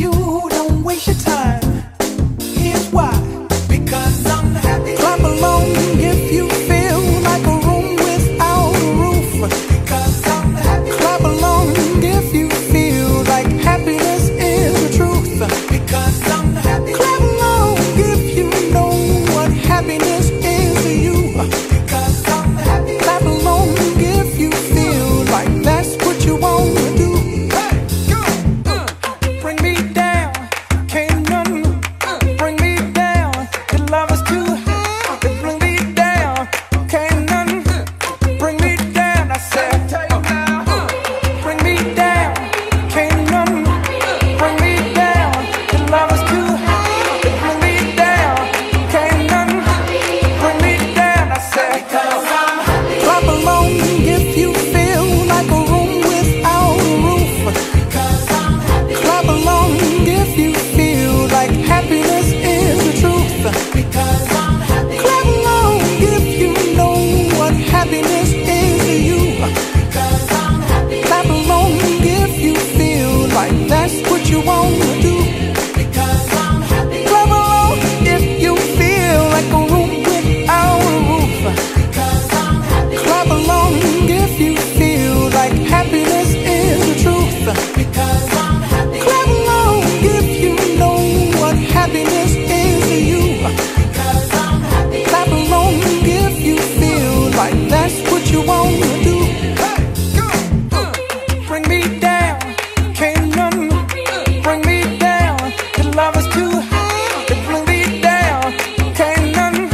you, don't waste your time. Here's why. Because I'm happy. Clap along if you feel like a room without a roof. Because I'm happy. Clap along if you feel like happiness is the truth. Because I'm happy. Clap along if you know what happiness is to you. Because I'm happy. Clap along if you feel like that's what you want to do. Bring me down, can't none bring me down. Your love is too high. Bring me down, can't none bring me down. I said, bring me down, can't none bring me down. Your love is too high. Bring me down, can't none bring me down. I said, clap along if you feel like a room without a roof. Clap along if you feel like happiness is the truth. Because I'm happy. Clap along if you know what happiness is to you. Because I'm happy. Clap along if you feel like that's what you want to do. Because I'm happy. Clap along if you feel like a room without a roof. Because I'm happy. Clap along if you feel like happiness is the truth. Because I'm happy. Clap along if you know what happiness is to you. Because I'm happy. Clap along if you feel like that's what you want to do. Bring me down, can't none bring me down. Your love is too high. Bring me down, can't none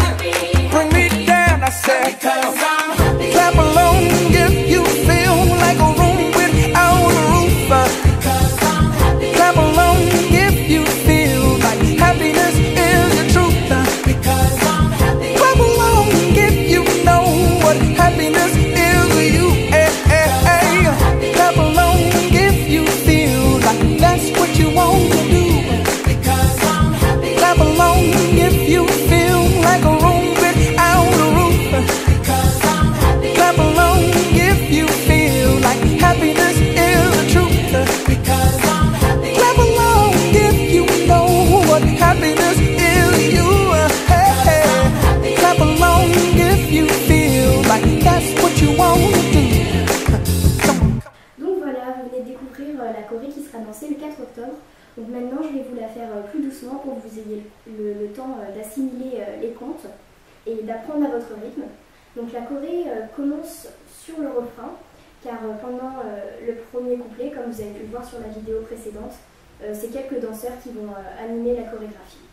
bring me down. I said, clap along if you feel like a room without a roof. Clap along if you feel like happiness is the truth. Because I'm happy. Clap along if you know what happiness is to you. Clap along if you feel like that's what you want to do. Because I'm happy. Clap along if you feel like a room without a roof. Because I'm happy. Clap along if you feel like happiness is the truth. Because I'm happy. Clap along if you know what happiness is to you. Clap along if you feel like that's what you want to do. Donc voilà, vous venez de découvrir la choré qui sera dansée le 4 octobre. Donc maintenant, je vais vous la faire plus doucement pour que vous ayez le temps d'assimiler les contes et d'apprendre à votre rythme. Donc la choré commence sur le refrain, car pendant le premier couplet, comme vous avez pu le voir sur la vidéo précédente, c'est quelques danseurs qui vont animer la chorégraphie.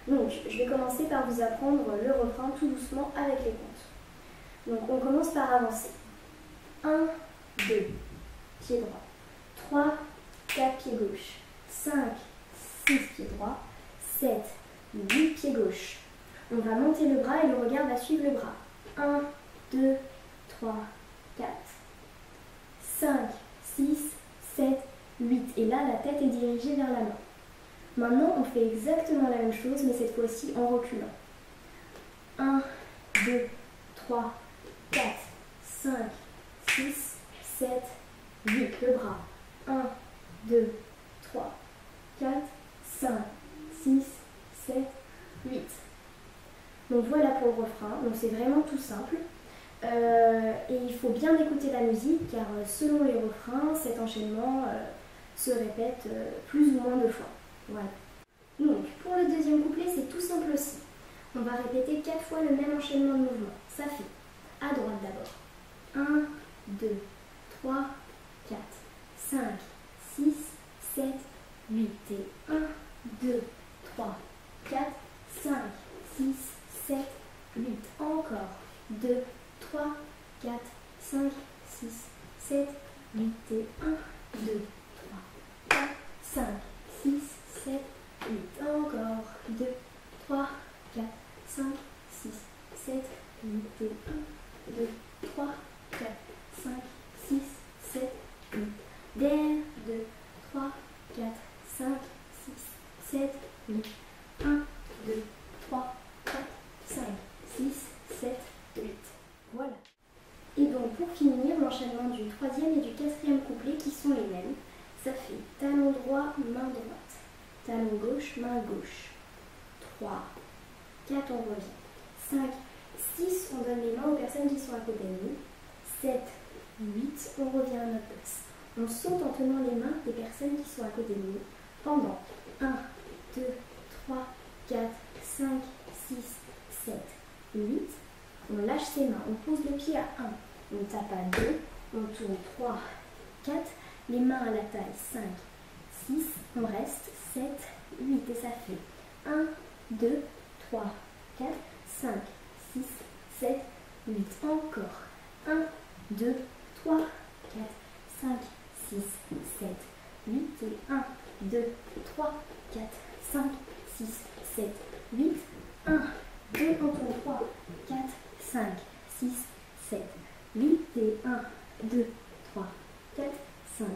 Donc je vais commencer par vous apprendre le refrain tout doucement avec les comptes. Donc on commence par avancer. 1, 2, pied droit. 3, 4 pieds gauche. 5, 6 pieds droits. 7, 8 pieds gauche. On va monter le bras et le regard va suivre le bras. 1, 2, 3, 4, 5, 6, 7, 8. Et là, la tête est dirigée vers la main. Maintenant, on fait exactement la même chose, mais cette fois-ci en reculant. 1, 2, 3, 4, 5, 6, 7, 8. Le bras. 1, 2, 3, 4, 5, 6, 7, 8. Donc voilà pour le refrain. Donc c'est vraiment tout simple. Et il faut bien écouter la musique, car selon les refrains, cet enchaînement se répète plus ou moins de fois. Voilà. Donc pour le deuxième couplet, c'est tout simple aussi. On va répéter 4 fois le même enchaînement de mouvements. Ça fait à droite d'abord. 1, 2, 3, 4, 5, 6, 7, 8. Et 1, 2, 3, 4, 5, 6, 7, 8. Encore. 2, 3, 4, 5, 6, 7, 8. Et 1, 2, 3, 4, 5, 6, 7, 8. Encore. 2, 3, 4, 5, 6, 7, 8. Et 1, 2, 3, 4, 5, 6, 7, 8. Derrière. 2, 3, 4, 5, 6, 7, 8. 1, 2, 3, 4, 5, 6, 7, 8. Voilà. Et donc pour finir, l'enchaînement du troisième et du quatrième couplet qui sont les mêmes. Ça fait talon droit, main droite. talon gauche, main gauche. 3, 4, on revient. 5, 6, on donne les mains aux personnes qui sont à côté de nous. 7, 8, on revient à notre place. On saute en tenant les mains des personnes qui sont à côté de nous pendant 1, 2, 3, 4, 5, 6, 7, 8. On lâche ses mains, on pose le pied à 1, on tape à 2, on tourne 3, 4, les mains à la taille 5, 6, on reste 7, 8 et ça fait 1, 2, 3, 4, 5, 6, 7, 8. Encore 1, 2, 3, 4, 5, 6, 7, 8 et 1, 2, 3, 4, 5, 6, 7, 8. 1, 2, on tourne 3, 4, 5, 6, 7, 8 et 1, 2, 3, 4, 5,